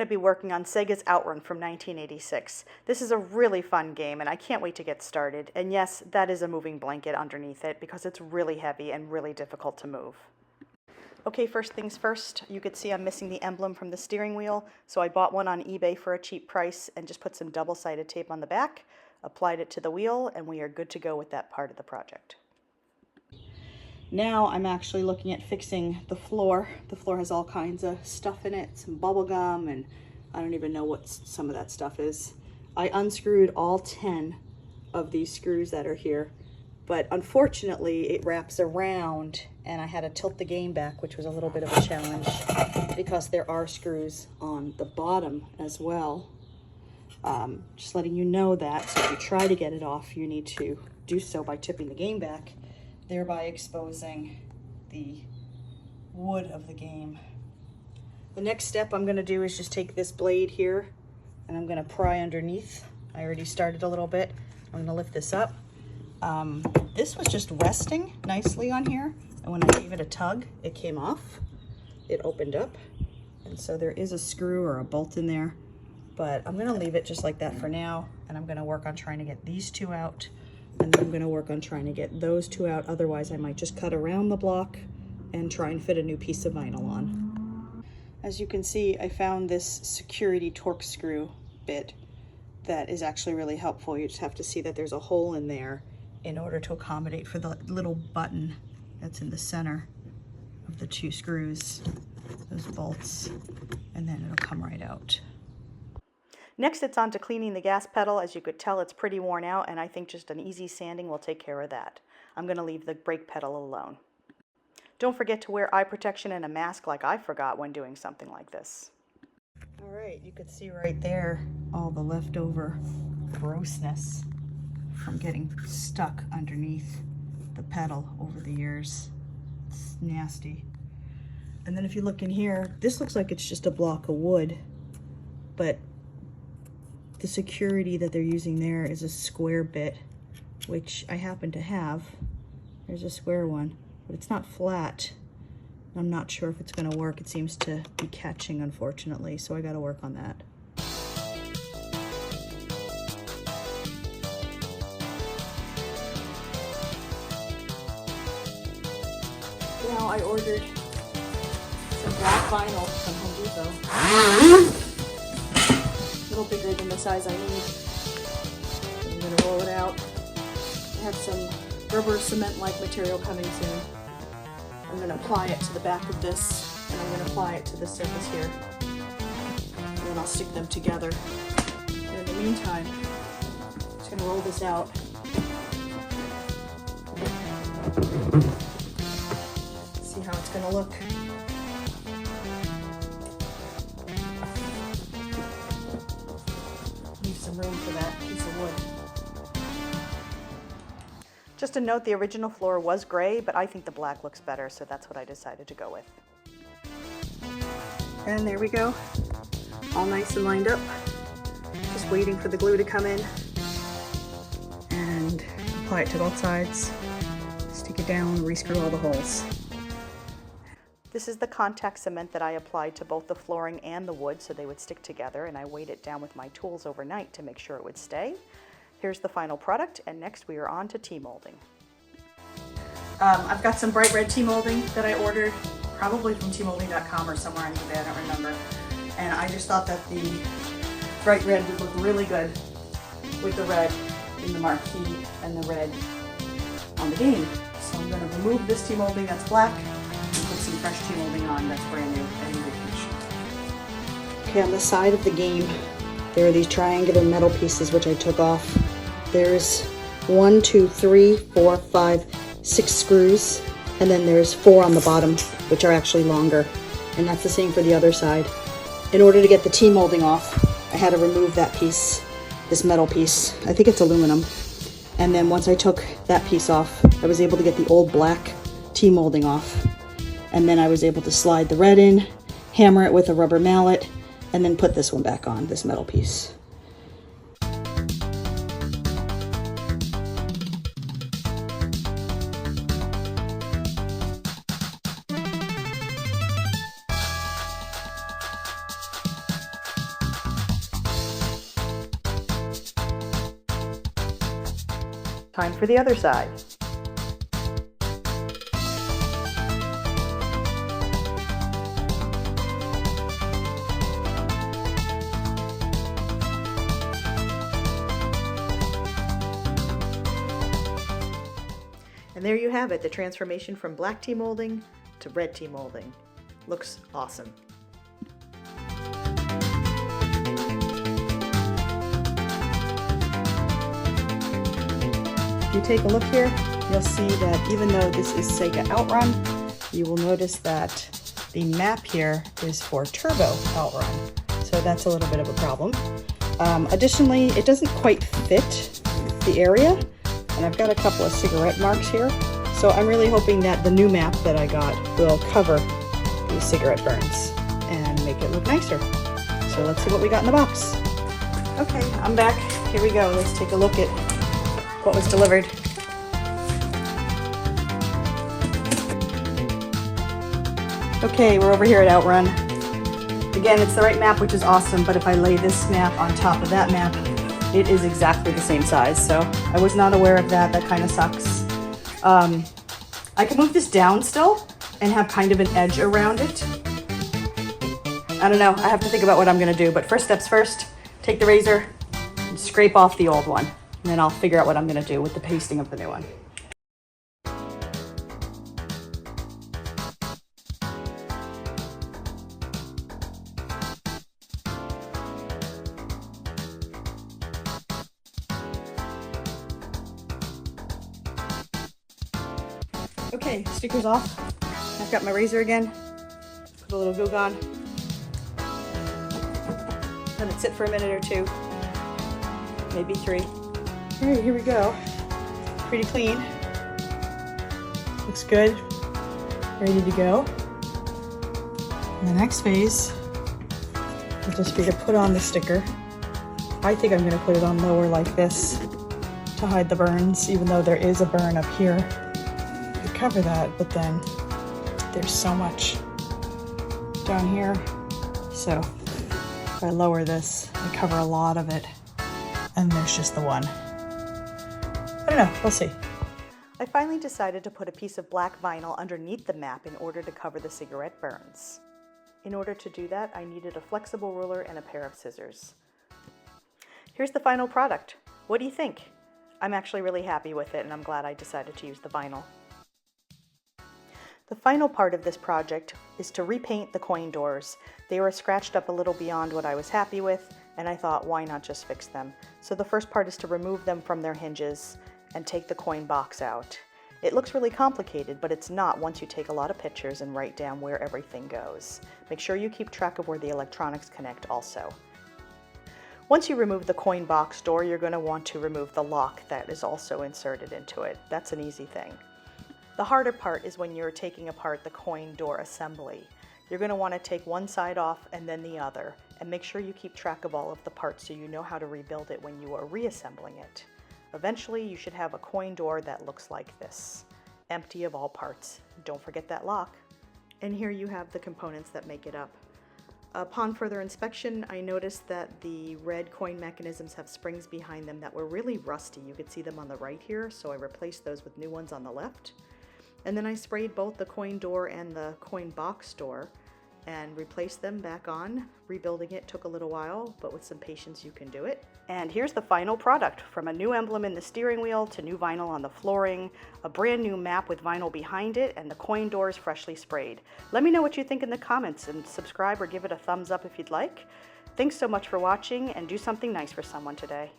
to be working on Sega's Out Run from 1986. This is a really fun game, and I can't wait to get started. And yes, that is a moving blanket underneath it because it's really heavy and really difficult to move. Okay, first things first, you could see I'm missing the emblem from the steering wheel, so I bought one on eBay for a cheap price and just put some double-sided tape on the back, applied it to the wheel, and we are good to go with that part of the project. Now I'm actually looking at fixing the floor. The floor has all kinds of stuff in it, some bubble gum, and I don't even know what some of that stuff is. I unscrewed all 10 of these screws that are here, but unfortunately it wraps around and I had to tilt the game back, which was a little bit of a challenge because there are screws on the bottom as well. Just letting you know that, so if you try to get it off, you need to do so by tipping the game back, thereby exposing the wood of the game. The next step I'm going to do is just take this blade here and I'm going to pry underneath. I already started a little bit. I'm going to lift this up. This was just resting nicely on here, and when I gave it a tug, it came off. It opened up, and so there is a screw or a bolt in there, but I'm going to leave it just like that for now, and I'm going to work on trying to get these two out. And then I'm going to work on trying to get those two out. Otherwise, I might just cut around the block and try and fit a new piece of vinyl on. As you can see, I found this security torque screw bit that is actually really helpful. You just have to see that there's a hole in there in order to accommodate for the little button that's in the center of the two screws, those bolts, and then it'll come right out. Next, it's on to cleaning the gas pedal. As you could tell, it's pretty worn out, and I think just an easy sanding will take care of that. I'm going to leave the brake pedal alone. Don't forget to wear eye protection and a mask like I forgot when doing something like this. All right, you could see right there all the leftover grossness from getting stuck underneath the pedal over the years. It's nasty. And then if you look in here, this looks like it's just a block of wood, but the security that they're using there is a square bit, which I happen to have. There's a square one, but it's not flat. I'm not sure if it's going to work. It seems to be catching, unfortunately, so I got to work on that. Now I ordered some black vinyl from Home Depot. A little bigger than the size I need. So I'm going to roll it out. I have some rubber cement-like material coming soon. I'm going to apply it to the back of this, and I'm going to apply it to the surface here. And then I'll stick them together. And in the meantime, I'm just going to roll this out. See how it's going to look. Some room for that piece of wood. Just a note, the original floor was gray, but I think the black looks better, so that's what I decided to go with. And there we go, all nice and lined up. Just waiting for the glue to come in and apply it to both sides. Stick it down, re-screw all the holes. This is the contact cement that I applied to both the flooring and the wood so they would stick together, and I weighed it down with my tools overnight to make sure it would stay. Here's the final product, and next we are on to T-molding. I've got some bright red T-molding that I ordered, probably from tmolding.com or somewhere on eBay, I don't remember. And I just thought that the bright red would look really good with the red in the marquee and the red on the game. So I'm going to remove this T-molding that's black, put some fresh T-molding on that's brand new and in good condition. Okay, on the side of the game, there are these triangular metal pieces which I took off. There's 1, 2, 3, 4, 5, 6 screws, and then there's 4 on the bottom, which are actually longer. And that's the same for the other side. In order to get the T-molding off, I had to remove that piece, this metal piece. I think it's aluminum. And then once I took that piece off, I was able to get the old black T-molding off. And then I was able to slide the red in, hammer it with a rubber mallet, and then put this one back on, this metal piece. Time for the other side. And there you have it, the transformation from black tea molding to red tea molding. Looks awesome. If you take a look here, you'll see that even though this is Sega Out Run, you will notice that the map here is for Turbo Out Run. So that's a little bit of a problem. Additionally, it doesn't quite fit the area. And I've got a couple of cigarette marks here. So I'm really hoping that the new map that I got will cover these cigarette burns and make it look nicer. So let's see what we got in the box. Okay, I'm back. Here we go. Let's take a look at what was delivered. Okay, we're over here at Outrun. Again, it's the right map, which is awesome, but if I lay this map on top of that map, it is exactly the same size, so I was not aware of that. That kind of sucks. I can move this down still and have kind of an edge around it. I don't know, I have to think about what I'm gonna do, but first steps first, take the razor and scrape off the old one, and then I'll figure out what I'm gonna do with the pasting of the new one. Okay, sticker's off. I've got my razor again. Put a little glue on. Let it sit for a minute or two. Maybe 3. All right, here we go. Pretty clean. Looks good. Ready to go. And the next phase will just be to put on the sticker. I think I'm gonna put it on lower like this to hide the burns, even though there is a burn up here. Cover that, but then there's so much down here, so if I lower this, I cover a lot of it, and there's just the one. I don't know, we'll see. I finally decided to put a piece of black vinyl underneath the map in order to cover the cigarette burns. In order to do that, I needed a flexible ruler and a pair of scissors. Here's the final product. What do you think? I'm actually really happy with it, and I'm glad I decided to use the vinyl. The final part of this project is to repaint the coin doors. They were scratched up a little beyond what I was happy with, and I thought, why not just fix them? So the first part is to remove them from their hinges and take the coin box out. It looks really complicated, but it's not once you take a lot of pictures and write down where everything goes. Make sure you keep track of where the electronics connect also. Once you remove the coin box door, you're going to want to remove the lock that is also inserted into it. That's an easy thing. The harder part is when you're taking apart the coin door assembly. You're going to want to take one side off and then the other, and make sure you keep track of all of the parts so you know how to rebuild it when you are reassembling it. Eventually, you should have a coin door that looks like this, empty of all parts. Don't forget that lock. And here you have the components that make it up. Upon further inspection, I noticed that the red coin mechanisms have springs behind them that were really rusty. You could see them on the right here, so I replaced those with new ones on the left. And then I sprayed both the coin door and the coin box door and replaced them back on. Rebuilding it took a little while, but with some patience you can do it. And here's the final product, from a new emblem in the steering wheel to new vinyl on the flooring, a brand new map with vinyl behind it, and the coin doors freshly sprayed. Let me know what you think in the comments, and subscribe or give it a thumbs up if you'd like. Thanks so much for watching, and do something nice for someone today.